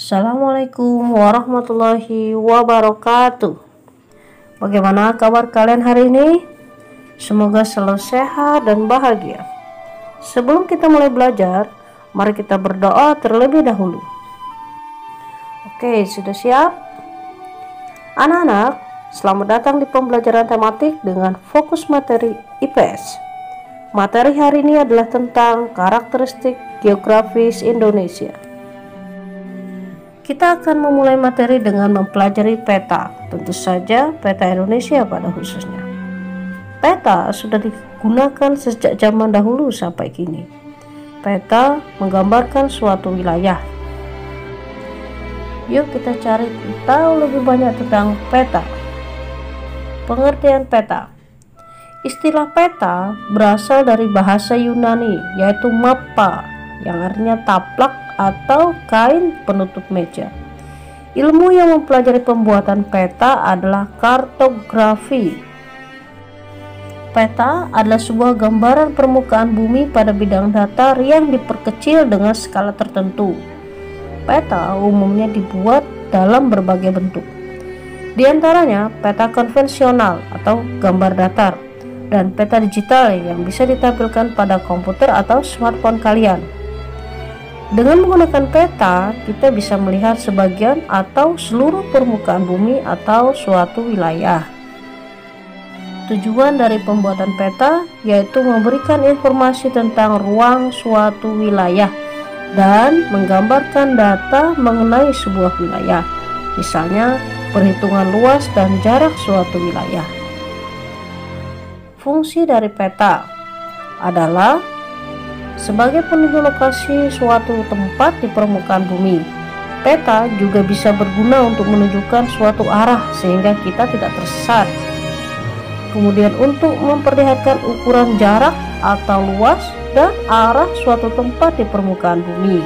Assalamualaikum warahmatullahi wabarakatuh. Bagaimana kabar kalian hari ini? Semoga selalu sehat dan bahagia. Sebelum kita mulai belajar, mari kita berdoa terlebih dahulu. Oke, sudah siap? Anak-anak, selamat datang di pembelajaran tematik dengan fokus materi IPS. Materi hari ini adalah tentang karakteristik geografis Indonesia. Kita akan memulai materi dengan mempelajari peta, tentu saja peta Indonesia pada khususnya. Peta sudah digunakan sejak zaman dahulu sampai kini. Peta menggambarkan suatu wilayah. Yuk kita cari tahu lebih banyak tentang peta. Pengertian peta. Istilah peta berasal dari bahasa Yunani, yaitu mappa, yang artinya taplak atau kain penutup meja. Ilmu yang mempelajari pembuatan peta adalah kartografi. Peta adalah sebuah gambaran permukaan bumi pada bidang datar yang diperkecil dengan skala tertentu. Peta umumnya dibuat dalam berbagai bentuk. Di antaranya peta konvensional atau gambar datar dan peta digital yang bisa ditampilkan pada komputer atau smartphone kalian. Dengan menggunakan peta, kita bisa melihat sebagian atau seluruh permukaan bumi atau suatu wilayah. Tujuan dari pembuatan peta yaitu memberikan informasi tentang ruang suatu wilayah dan menggambarkan data mengenai sebuah wilayah, misalnya perhitungan luas dan jarak suatu wilayah. Fungsi dari peta adalah sebagai penunjuk lokasi suatu tempat di permukaan bumi. Peta juga bisa berguna untuk menunjukkan suatu arah sehingga kita tidak tersesat. Kemudian untuk memperlihatkan ukuran jarak atau luas dan arah suatu tempat di permukaan bumi.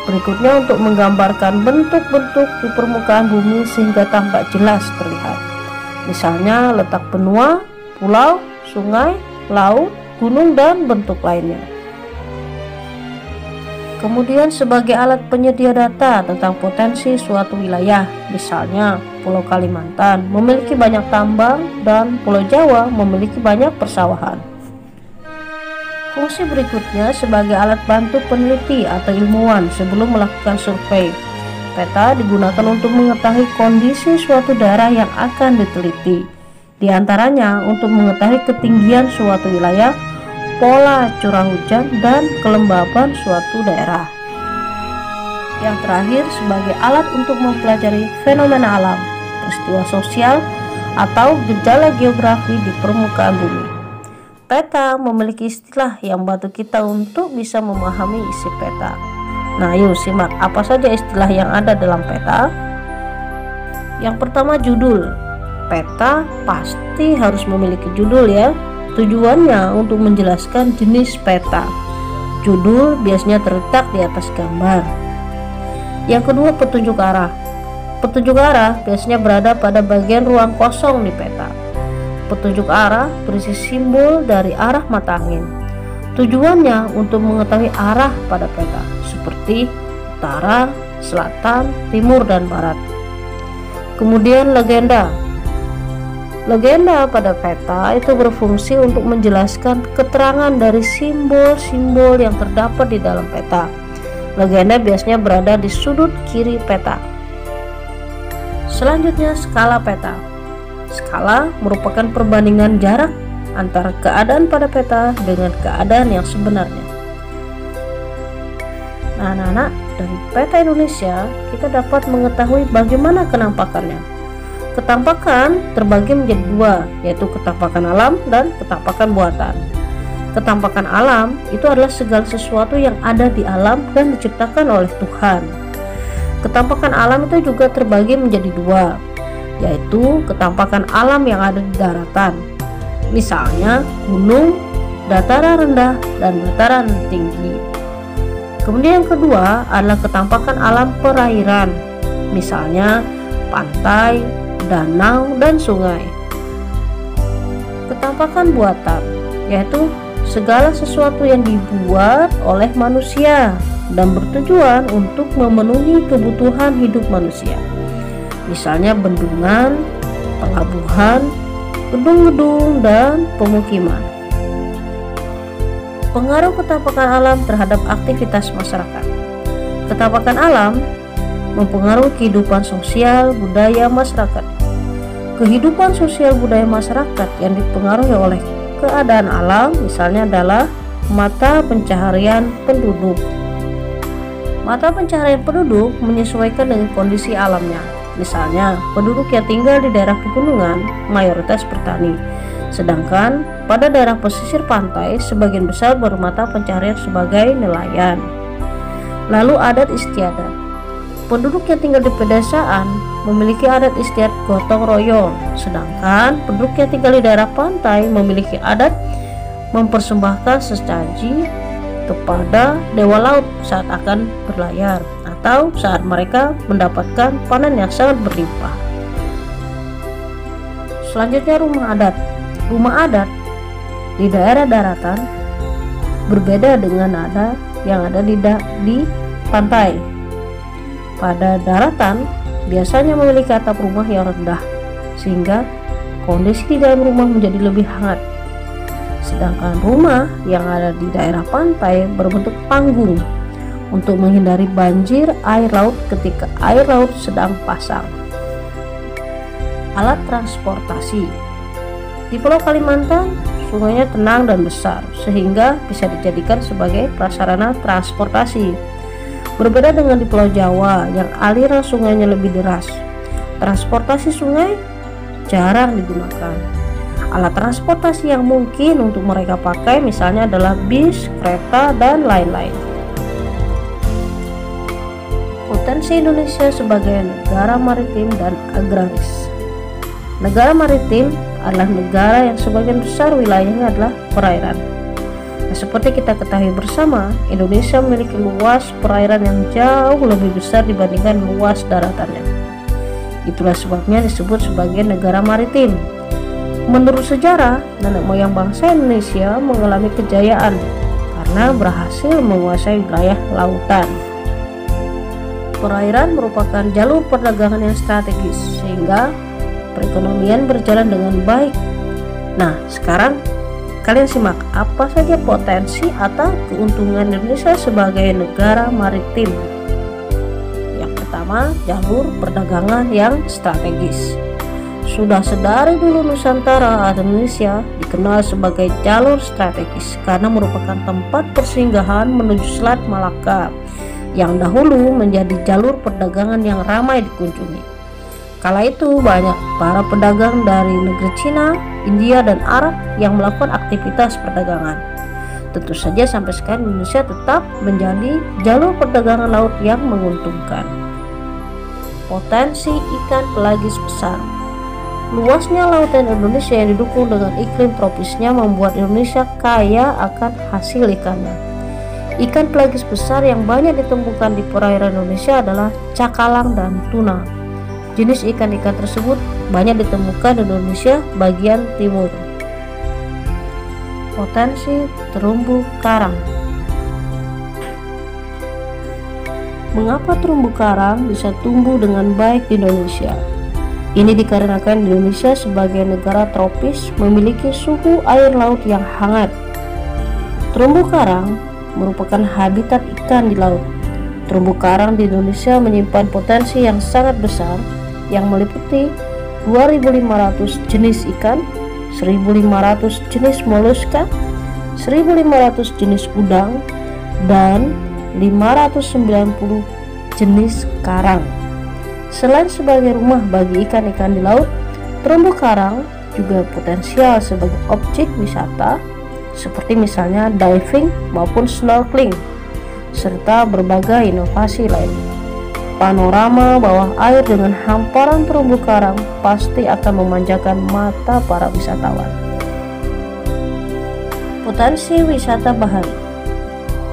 Berikutnya untuk menggambarkan bentuk-bentuk di permukaan bumi sehingga tampak jelas terlihat. Misalnya letak benua, pulau, sungai, laut, gunung, dan bentuk lainnya. Kemudian sebagai alat penyedia data tentang potensi suatu wilayah, misalnya Pulau Kalimantan memiliki banyak tambang dan Pulau Jawa memiliki banyak persawahan. Fungsi berikutnya sebagai alat bantu peneliti atau ilmuwan sebelum melakukan survei. Peta digunakan untuk mengetahui kondisi suatu daerah yang akan diteliti. Di antaranya untuk mengetahui ketinggian suatu wilayah, pola curah hujan, dan kelembaban suatu daerah. Yang terakhir sebagai alat untuk mempelajari fenomena alam, peristiwa sosial, atau gejala geografi di permukaan bumi. Peta memiliki istilah yang membantu kita untuk bisa memahami isi peta. Nah, yuk simak apa saja istilah yang ada dalam peta. Yang pertama, judul. Peta pasti harus memiliki judul ya. Tujuannya untuk menjelaskan jenis peta. Judul biasanya terletak di atas gambar. Yang kedua, petunjuk arah. Petunjuk arah biasanya berada pada bagian ruang kosong di peta. Petunjuk arah berisi simbol dari arah mata angin. Tujuannya untuk mengetahui arah pada peta, seperti utara, selatan, timur, dan barat. Kemudian legenda. Legenda pada peta itu berfungsi untuk menjelaskan keterangan dari simbol-simbol yang terdapat di dalam peta. Legenda biasanya berada di sudut kiri peta. Selanjutnya, skala peta. Skala merupakan perbandingan jarak antara keadaan pada peta dengan keadaan yang sebenarnya. Nah, anak-anak, dari peta Indonesia kita dapat mengetahui bagaimana kenampakannya. Ketampakan terbagi menjadi dua, yaitu ketampakan alam dan ketampakan buatan. Ketampakan alam itu adalah segala sesuatu yang ada di alam dan diciptakan oleh Tuhan. Ketampakan alam itu juga terbagi menjadi dua, yaitu ketampakan alam yang ada di daratan, misalnya gunung, dataran rendah, dan dataran tinggi. Kemudian yang kedua adalah ketampakan alam perairan, misalnya pantai, danau, dan sungai. Ketampakan buatan yaitu segala sesuatu yang dibuat oleh manusia, dan bertujuan untuk memenuhi kebutuhan hidup manusia. Misalnya bendungan, pelabuhan, gedung-gedung, dan pemukiman. Pengaruh ketampakan alam terhadap aktivitas masyarakat. Ketampakan alam mempengaruhi kehidupan sosial budaya masyarakat. Kehidupan sosial budaya masyarakat yang dipengaruhi oleh keadaan alam misalnya adalah mata pencaharian penduduk. Mata pencaharian penduduk menyesuaikan dengan kondisi alamnya. Misalnya, penduduk yang tinggal di daerah pegunungan mayoritas bertani, sedangkan pada daerah pesisir pantai sebagian besar bermata pencaharian sebagai nelayan. Lalu adat istiadat. Penduduk yang tinggal di pedesaan memiliki adat istiadat gotong royong, sedangkan penduduk yang tinggal di daerah pantai memiliki adat mempersembahkan sesaji kepada dewa laut saat akan berlayar atau saat mereka mendapatkan panen yang sangat berlimpah. Selanjutnya rumah adat. Rumah adat di daerah daratan berbeda dengan yang ada di pantai. Pada daratan biasanya memiliki atap rumah yang rendah sehingga kondisi di dalam rumah menjadi lebih hangat. Sedangkan rumah yang ada di daerah pantai berbentuk panggung untuk menghindari banjir air laut ketika air laut sedang pasang. Alat transportasi. Di Pulau Kalimantan, sungainya tenang dan besar sehingga bisa dijadikan sebagai prasarana transportasi. Berbeda dengan di Pulau Jawa yang aliran sungainya lebih deras. Transportasi sungai jarang digunakan. Alat transportasi yang mungkin untuk mereka pakai misalnya adalah bis, kereta, dan lain-lain. Potensi Indonesia sebagai negara maritim dan agraris. Negara maritim adalah negara yang sebagian besar wilayahnya adalah perairan. Nah, seperti kita ketahui bersama, Indonesia memiliki luas perairan yang jauh lebih besar dibandingkan luas daratannya. Itulah sebabnya disebut sebagai negara maritim. Menurut sejarah, nenek moyang bangsa Indonesia mengalami kejayaan karena berhasil menguasai wilayah lautan. Perairan merupakan jalur perdagangan yang strategis sehingga perekonomian berjalan dengan baik. Nah, sekarang kalian simak apa saja potensi atau keuntungan Indonesia sebagai negara maritim. Yang pertama, jalur perdagangan yang strategis. Sudah sedari dulu Nusantara atau Indonesia dikenal sebagai jalur strategis karena merupakan tempat persinggahan menuju Selat Malaka yang dahulu menjadi jalur perdagangan yang ramai dikunjungi. Kala itu banyak para pedagang dari negeri Cina, India, dan Arab yang melakukan aktivitas perdagangan. Tentu saja sampai sekarang Indonesia tetap menjadi jalur perdagangan laut yang menguntungkan. Potensi ikan pelagis besar. Luasnya lautan Indonesia yang didukung dengan iklim tropisnya membuat Indonesia kaya akan hasil ikannya. Ikan pelagis besar yang banyak ditemukan di perairan Indonesia adalah cakalang dan tuna. Jenis ikan-ikan tersebut banyak ditemukan di Indonesia bagian timur. Potensi terumbu karang. Mengapa terumbu karang bisa tumbuh dengan baik di Indonesia? Ini dikarenakan Indonesia sebagai negara tropis memiliki suhu air laut yang hangat. Terumbu karang merupakan habitat ikan di laut. Terumbu karang di Indonesia menyimpan potensi yang sangat besar yang meliputi 2.500 jenis ikan, 1.500 jenis moluska, 1.500 jenis udang, dan 590 jenis karang. Selain sebagai rumah bagi ikan-ikan di laut, terumbu karang juga potensial sebagai objek wisata seperti misalnya diving maupun snorkeling serta berbagai inovasi lain. Panorama bawah air dengan hamparan terumbu karang pasti akan memanjakan mata para wisatawan. Potensi wisata bahari.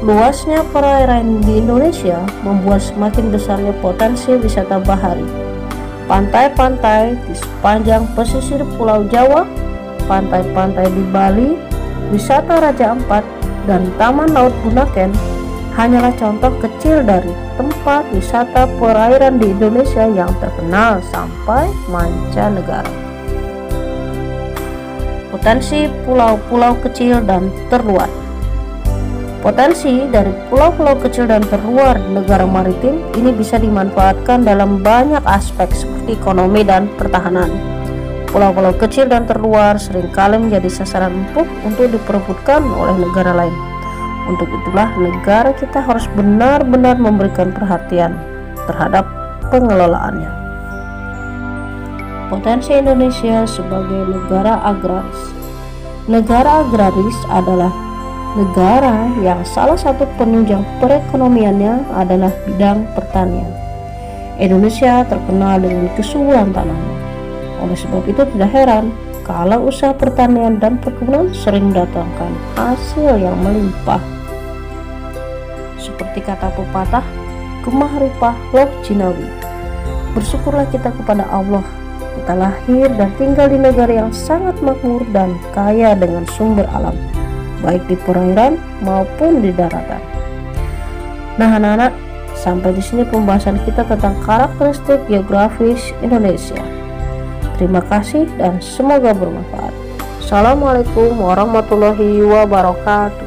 Luasnya perairan di Indonesia membuat semakin besarnya potensi wisata bahari. Pantai-pantai di sepanjang pesisir Pulau Jawa, pantai-pantai di Bali, wisata Raja Ampat, dan Taman Laut Bunaken hanyalah contoh kecil dari tempat wisata perairan di Indonesia yang terkenal sampai mancanegara. Potensi pulau-pulau kecil dan terluar. Potensi dari pulau-pulau kecil dan terluar negara maritim ini bisa dimanfaatkan dalam banyak aspek seperti ekonomi dan pertahanan. Pulau-pulau kecil dan terluar seringkali menjadi sasaran empuk untuk diperebutkan oleh negara lain. Untuk itulah negara kita harus benar-benar memberikan perhatian terhadap pengelolaannya. Potensi Indonesia sebagai negara agraris. Negara agraris adalah negara yang salah satu penunjang perekonomiannya adalah bidang pertanian. Indonesia terkenal dengan kesuburan tanahnya. Oleh sebab itu tidak heran kalau usaha pertanian dan perkebunan sering mendatangkan hasil yang melimpah. Seperti kata pepatah, gemah ripah loh jinawi. Bersyukurlah kita kepada Allah, kita lahir dan tinggal di negara yang sangat makmur dan kaya dengan sumber alam, baik di perairan maupun di daratan. Nah anak-anak, sampai di sini pembahasan kita tentang karakteristik geografis Indonesia. Terima kasih dan semoga bermanfaat. Assalamualaikum warahmatullahi wabarakatuh.